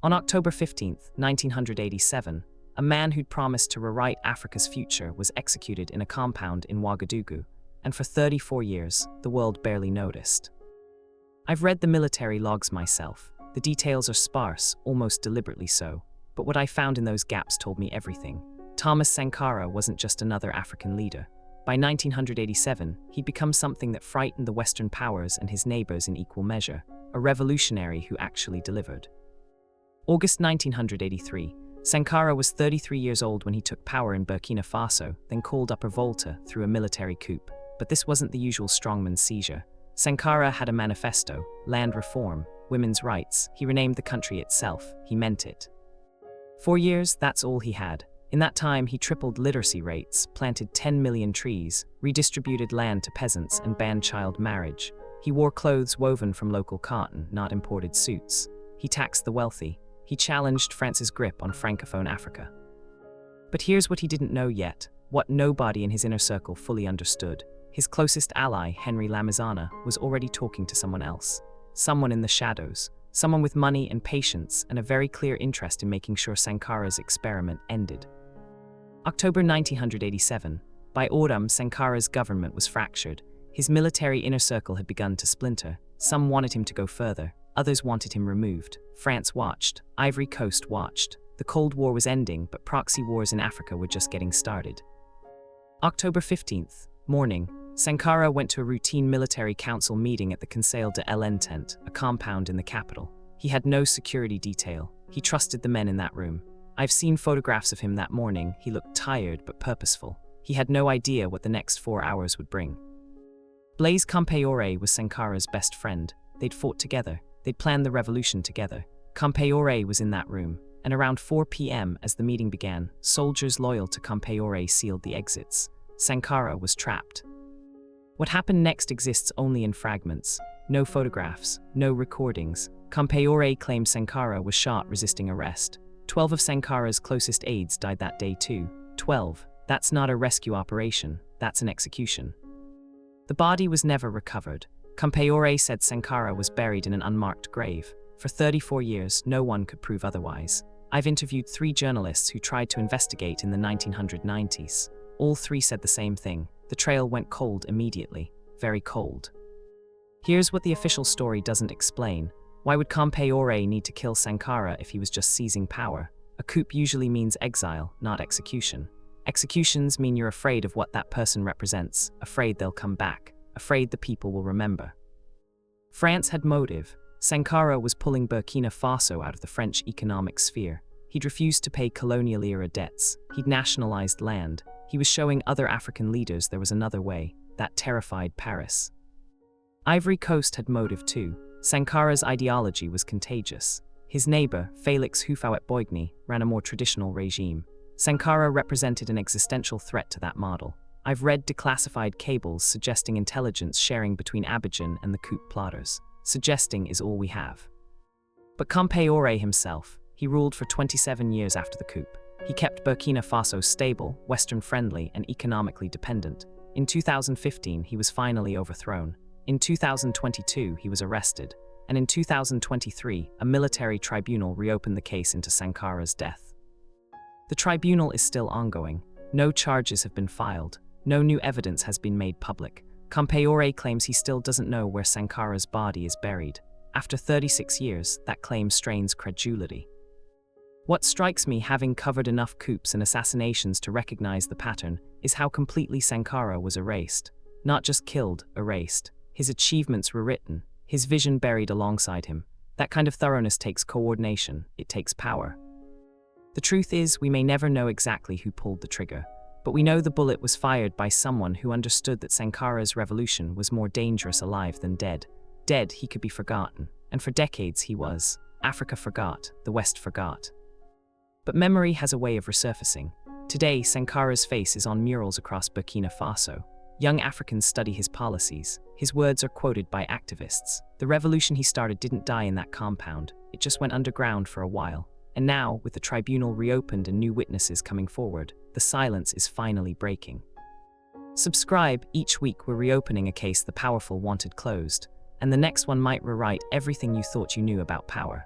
On October 15, 1987, a man who'd promised to rewrite Africa's future was executed in a compound in Ouagadougou, and for 34 years, the world barely noticed. I've read the military logs myself. The details are sparse, almost deliberately so, but what I found in those gaps told me everything. Thomas Sankara wasn't just another African leader. By 1987, he'd become something that frightened the Western powers and his neighbors in equal measure, a revolutionary who actually delivered. August 1983, Sankara was 33 years old when he took power in Burkina Faso, then called up revolta through a military coup. But this wasn't the usual strongman seizure. Sankara had a manifesto: land reform, women's rights. He renamed the country itself. He meant it. 4 years, that's all he had. In that time, he tripled literacy rates, planted 10 million trees, redistributed land to peasants, and banned child marriage. He wore clothes woven from local cotton, not imported suits. He taxed the wealthy. He challenged France's grip on Francophone Africa. But here's what he didn't know yet, what nobody in his inner circle fully understood. His closest ally, Henry Lamizana, was already talking to someone else. Someone in the shadows. Someone with money and patience and a very clear interest in making sure Sankara's experiment ended. October 1987. By autumn, Sankara's government was fractured. His military inner circle had begun to splinter. Some wanted him to go further. Others wanted him removed. France watched. Ivory Coast watched. The Cold War was ending, but proxy wars in Africa were just getting started. October 15th. Morning. Sankara went to a routine military council meeting at the Conseil de l'Entente, a compound in the capital. He had no security detail. He trusted the men in that room. I've seen photographs of him that morning. He looked tired but purposeful. He had no idea what the next 4 hours would bring. Blaise Compaoré was Sankara's best friend. They'd fought together. They'd planned the revolution together. Compaoré was in that room, and around 4 p.m. as the meeting began, soldiers loyal to Compaoré sealed the exits. Sankara was trapped. What happened next exists only in fragments. No photographs, no recordings. Compaoré claimed Sankara was shot resisting arrest. 12 of Sankara's closest aides died that day too. 12. That's not a rescue operation, that's an execution. The body was never recovered. Compaoré said Sankara was buried in an unmarked grave. For 34 years, no one could prove otherwise. I've interviewed 3 journalists who tried to investigate in the 1990s. All 3 said the same thing. The trail went cold immediately. Very cold. Here's what the official story doesn't explain. Why would Compaoré need to kill Sankara if he was just seizing power? A coup usually means exile, not execution. Executions mean you're afraid of what that person represents, afraid they'll come back, afraid the people will remember. France had motive. Sankara was pulling Burkina Faso out of the French economic sphere. He'd refused to pay colonial-era debts. He'd nationalized land. He was showing other African leaders there was another way. That terrified Paris. Ivory Coast had motive too. Sankara's ideology was contagious. His neighbor, Félix Houphouët-Boigny, ran a more traditional regime. Sankara represented an existential threat to that model. I've read declassified cables suggesting intelligence sharing between Abidjan and the coup plotters. Suggesting is all we have. But Compaoré himself, he ruled for 27 years after the coup. He kept Burkina Faso stable, Western-friendly, and economically dependent. In 2015, he was finally overthrown. In 2022, he was arrested. And in 2023, a military tribunal reopened the case into Sankara's death. The tribunal is still ongoing. No charges have been filed. No new evidence has been made public. Compaoré claims he still doesn't know where Sankara's body is buried. After 36 years, that claim strains credulity. What strikes me, having covered enough coups and assassinations to recognize the pattern, is how completely Sankara was erased. Not just killed, erased. His achievements rewritten, his vision buried alongside him. That kind of thoroughness takes coordination, it takes power. The truth is, we may never know exactly who pulled the trigger, but we know the bullet was fired by someone who understood that Sankara's revolution was more dangerous alive than dead. Dead, he could be forgotten, and for decades he was. Africa forgot, the West forgot. But memory has a way of resurfacing. Today, Sankara's face is on murals across Burkina Faso. Young Africans study his policies. His words are quoted by activists. The revolution he started didn't die in that compound. It just went underground for a while. And now, with the tribunal reopened and new witnesses coming forward, the silence is finally breaking. Subscribe. Each week we're reopening a case the powerful wanted closed, and the next one might rewrite everything you thought you knew about power.